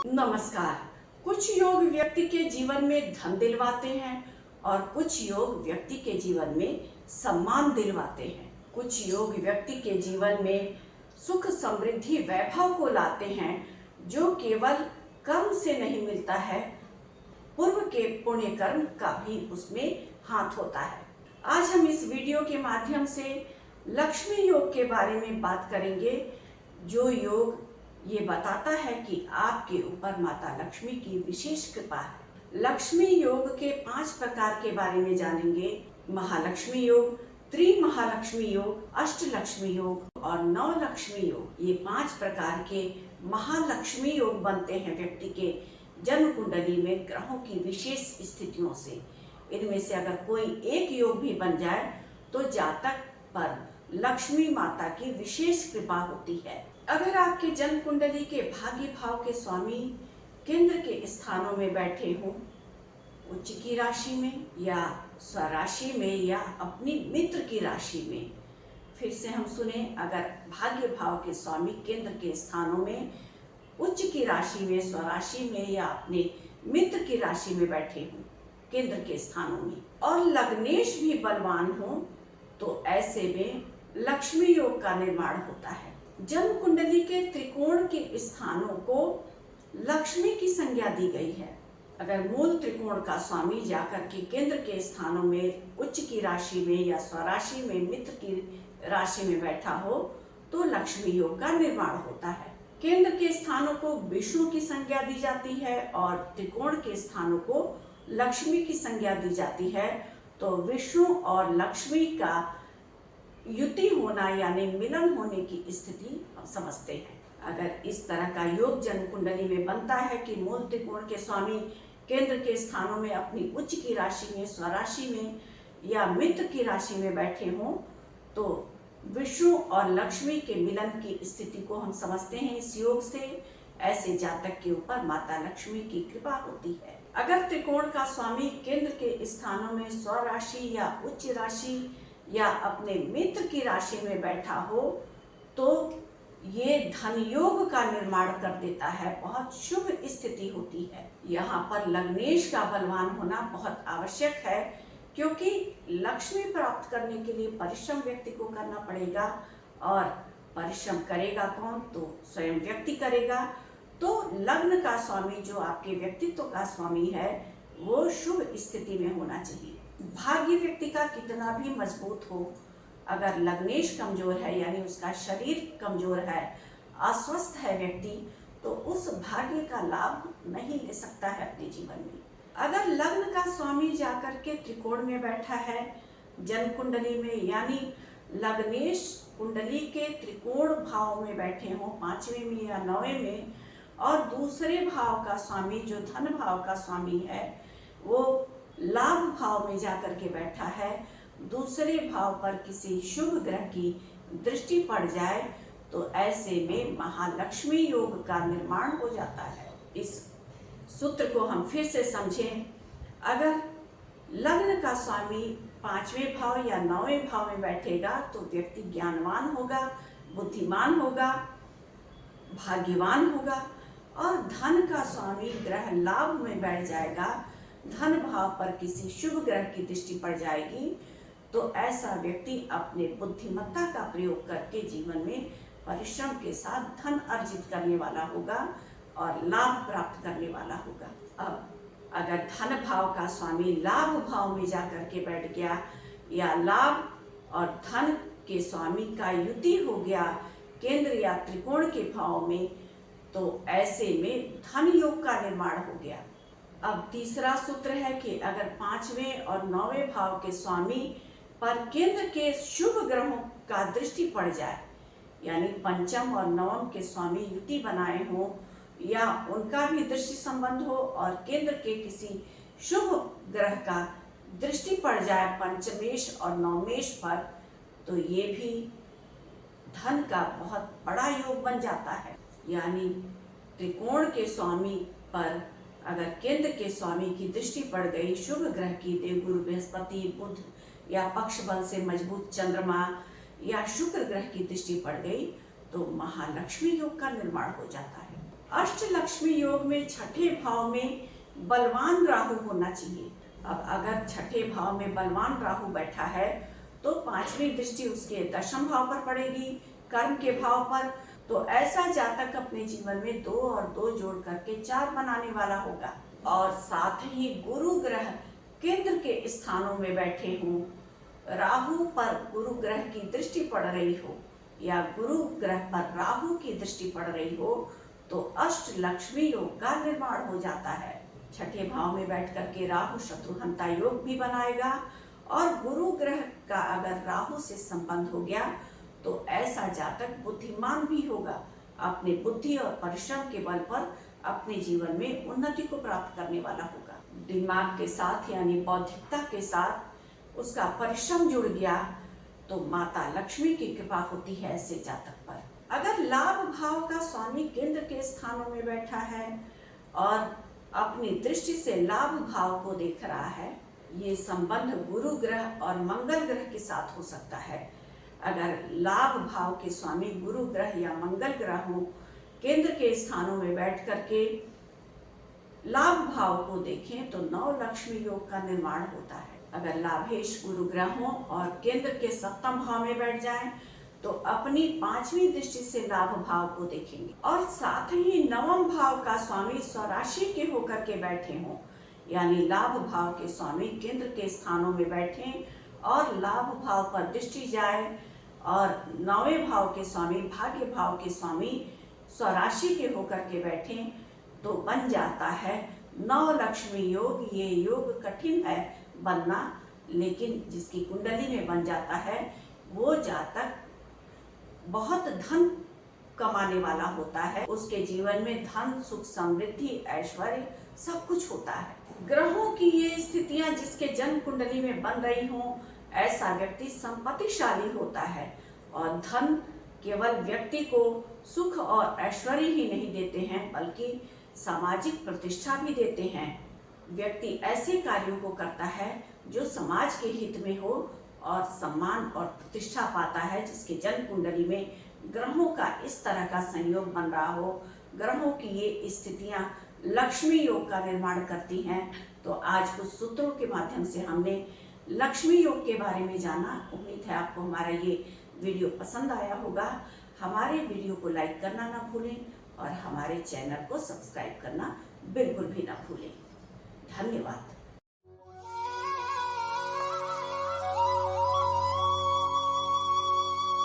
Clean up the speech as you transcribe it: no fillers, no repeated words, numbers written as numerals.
नमस्कार। कुछ योग व्यक्ति के जीवन में धन दिलवाते हैं और कुछ योग व्यक्ति के जीवन में सम्मान दिलवाते हैं। कुछ योग व्यक्ति के जीवन में सुख समृद्धि वैभव को लाते हैं जो केवल कर्म से नहीं मिलता है, पूर्व के पुण्य कर्म का भी उसमें हाथ होता है। आज हम इस वीडियो के माध्यम से लक्ष्मी योग के बारे में बात करेंगे, जो योग ये बताता है कि आपके ऊपर माता लक्ष्मी की विशेष कृपा है। लक्ष्मी योग के 5 प्रकार के बारे में जानेंगे। महालक्ष्मी योग, त्रिमहालक्ष्मी योग, अष्टलक्ष्मी योग और नवलक्ष्मी योग। ये 5 प्रकार के महालक्ष्मी योग बनते हैं व्यक्ति के जन्म कुंडली में ग्रहों की विशेष स्थितियों से। इनमें से अगर कोई एक योग भी बन जाए तो जातक पर लक्ष्मी माता की विशेष कृपा होती है। अगर आपके जन्म कुंडली के भाग्य भाव के स्वामी केंद्र के स्थानों में बैठे हों, उच्च की राशि में या स्वराशि में या अपनी मित्र की राशि में, फिर से हम सुने, अगर भाग्य भाव के स्वामी केंद्र के स्थानों में, उच्च की राशि में, स्वराशि में या अपने मित्र की राशि में बैठे हों केंद्र के स्थानों में, और लग्नेश भी बलवान हो, तो ऐसे में लक्ष्मी योग का निर्माण होता है। जन्म कुंडली के त्रिकोण के स्थानों को लक्ष्मी की संज्ञा दी गई है। अगर मूल त्रिकोण का स्वामी जाकर के केंद्र के स्थानों में, उच्च की राशि में या स्वराशि में, मित्र की राशि में बैठा हो तो लक्ष्मी योग का निर्माण होता है। केंद्र के स्थानों को विष्णु की संज्ञा दी जाती है और त्रिकोण के स्थानों को लक्ष्मी की संज्ञा दी जाती है। तो विष्णु और लक्ष्मी का युति होना यानी मिलन होने की स्थिति हम समझते हैं। अगर इस तरह का योग जन्म कुंडली में बनता है कि मूल त्रिकोण के स्वामी केंद्र के स्थानों में अपनी उच्च की राशि में, स्वराशि में या मित्र की राशि में बैठे हों, तो विष्णु और लक्ष्मी के मिलन की स्थिति को हम समझते हैं इस योग से। ऐसे जातक के ऊपर माता लक्ष्मी की कृपा होती है। अगर त्रिकोण का स्वामी केंद्र के स्थानों में स्वराशि या उच्च राशि या अपने मित्र की राशि में बैठा हो तो ये धन योग का निर्माण कर देता है। बहुत शुभ स्थिति होती है। यहाँ पर लग्नेश का बलवान होना बहुत आवश्यक है, क्योंकि लक्ष्मी प्राप्त करने के लिए परिश्रम व्यक्ति को करना पड़ेगा, और परिश्रम करेगा कौन? तो स्वयं व्यक्ति करेगा। तो लग्न का स्वामी जो आपके व्यक्तित्व का स्वामी है वो शुभ स्थिति में होना चाहिए। भाग्य व्यक्ति का कितना भी मजबूत हो, अगर लग्नेश कमजोर है यानी उसका शरीर कमजोर है, अस्वस्थ है व्यक्ति, तो उस भाग्य का लाभ नहीं ले सकता है अपने जीवन में। अगर लग्न का स्वामी जाकर के त्रिकोण में बैठा है जन्म कुंडली में, यानी लग्नेश कुंडली के त्रिकोण भाव में बैठे हों, 5वें में या 9वें में, और दूसरे भाव का स्वामी जो धन भाव का स्वामी है वो लाभ भाव में जाकर के बैठा है, दूसरे भाव पर किसी शुभ ग्रह की दृष्टि पड़ जाए, तो ऐसे में महालक्ष्मी योग का निर्माण हो जाता है। इस सूत्र को हम फिर से समझें। अगर लग्न का स्वामी 5वें भाव या 9वें भाव में बैठेगा तो व्यक्ति ज्ञानवान होगा, बुद्धिमान होगा, भाग्यवान होगा, और धन का स्वामी ग्रह लाभ में बैठ जाएगा, धन भाव पर किसी शुभ ग्रह की दृष्टि पड़ जाएगी, तो ऐसा व्यक्ति अपने बुद्धिमत्ता का प्रयोग करके जीवन में परिश्रम के साथ धन अर्जित करने वाला होगा और लाभ प्राप्त करने वाला होगा। अब अगर धन भाव का स्वामी लाभ भाव में जाकर के बैठ गया या लाभ और धन के स्वामी का युति हो गया केंद्र या त्रिकोण के भाव में, तो ऐसे में धन योग का निर्माण हो गया। अब तीसरा सूत्र है कि अगर 5वें और 9वें भाव के स्वामी पर केंद्र के शुभ ग्रहों का दृष्टि पड़ जाए, यानी पंचम और नवम के स्वामी युति बनाए हों या उनका भी दृष्टि संबंध हो और केंद्र के किसी शुभ ग्रह का दृष्टि पड़ जाए पंचमेश और नवमेश पर, तो ये भी धन का बहुत बड़ा योग बन जाता है। यानी त्रिकोण के स्वामी पर अगर केंद्र के स्वामी की दृष्टि पड़ गई शुभ ग्रह की, देवगुरु बृहस्पति, बुध या पक्ष बल से मजबूत चंद्रमा या शुक्र ग्रह की दृष्टि पड़ गई, तो महालक्ष्मी योग का निर्माण हो जाता है। अष्टलक्ष्मी योग में छठे भाव में बलवान राहु होना चाहिए। अब अगर छठे भाव में बलवान राहु बैठा है तो पांचवी दृष्टि उसके दशम भाव पर पड़ेगी, कर्म के भाव पर। तो ऐसा जातक अपने जीवन में 2 और 2 जोड़ करके 4 बनाने वाला होगा। और साथ ही गुरु ग्रह केंद्र के स्थानों में बैठे हों, राहु पर गुरु ग्रह की दृष्टि पड़ रही हो या गुरु ग्रह पर राहु की दृष्टि पड़ रही हो तो अष्टलक्ष्मी योग का निर्माण हो जाता है। छठे भाव में बैठ करके राहु शत्रुहंता योग भी बनाएगा। और गुरु ग्रह का अगर राहु से संबंध हो गया तो ऐसा जातक बुद्धिमान भी होगा, अपने बुद्धि और परिश्रम के बल पर अपने जीवन में उन्नति को प्राप्त करने वाला होगा। दिमाग के साथ यानी बौद्धिकता के साथ उसका परिश्रम जुड़ गया तो माता लक्ष्मी की कृपा होती है ऐसे जातक पर। अगर लाभ भाव का स्वामी केंद्र के स्थानों में बैठा है और अपनी दृष्टि से लाभ भाव को देख रहा है, ये संबंध गुरु ग्रह और मंगल ग्रह के साथ हो सकता है। अगर लाभ भाव के स्वामी गुरु ग्रह या मंगल ग्रह हो केंद्र के स्थानों में बैठ करके लाभ भाव को देखें तो 9 लक्ष्मी योग का निर्माण होता है। अगर लाभेश गुरु ग्रह हो और केंद्र के सप्तम भाव में बैठ जाएं तो अपनी 5वीं दृष्टि से लाभ भाव को देखेंगे। और साथ ही 9वें भाव का स्वामी स्वराशि के होकर के बैठे हों, यानी लाभ भाव के स्वामी केंद्र के स्थानों में बैठे और लाभ भाव पर दृष्टि जाए और 9वें भाव के स्वामी भाग्य भाव के स्वामी स्वराशि के होकर के बैठे तो बन जाता है 9 लक्ष्मी योग। ये योग कठिन है बनना, लेकिन जिसकी कुंडली में बन जाता है वो जातक बहुत धन कमाने वाला होता है। उसके जीवन में धन, सुख, समृद्धि, ऐश्वर्य सब कुछ होता है। ग्रहों की ये स्थितियां जिसके जन्म कुंडली में बन रही हों, ऐसा व्यक्ति संपत्तिशाली होता है। और धन केवल व्यक्ति को सुख और ऐश्वर्य ही नहीं देते हैं बल्कि सामाजिक प्रतिष्ठा भी देते हैं। व्यक्ति ऐसे कार्यों को करता है जो समाज के हित में हो और सम्मान और प्रतिष्ठा पाता है जिसके जन्म कुंडली में ग्रहों का इस तरह का संयोग बन रहा हो। ग्रहों की ये स्थितियां लक्ष्मी योग का निर्माण करती हैं। तो आज कुछ सूत्रों के माध्यम से हमने लक्ष्मी योग के बारे में जाना। उम्मीद है आपको हमारा ये वीडियो पसंद आया होगा। हमारे वीडियो को लाइक करना ना भूलें और हमारे चैनल को सब्सक्राइब करना बिल्कुल भी ना भूलें। धन्यवाद।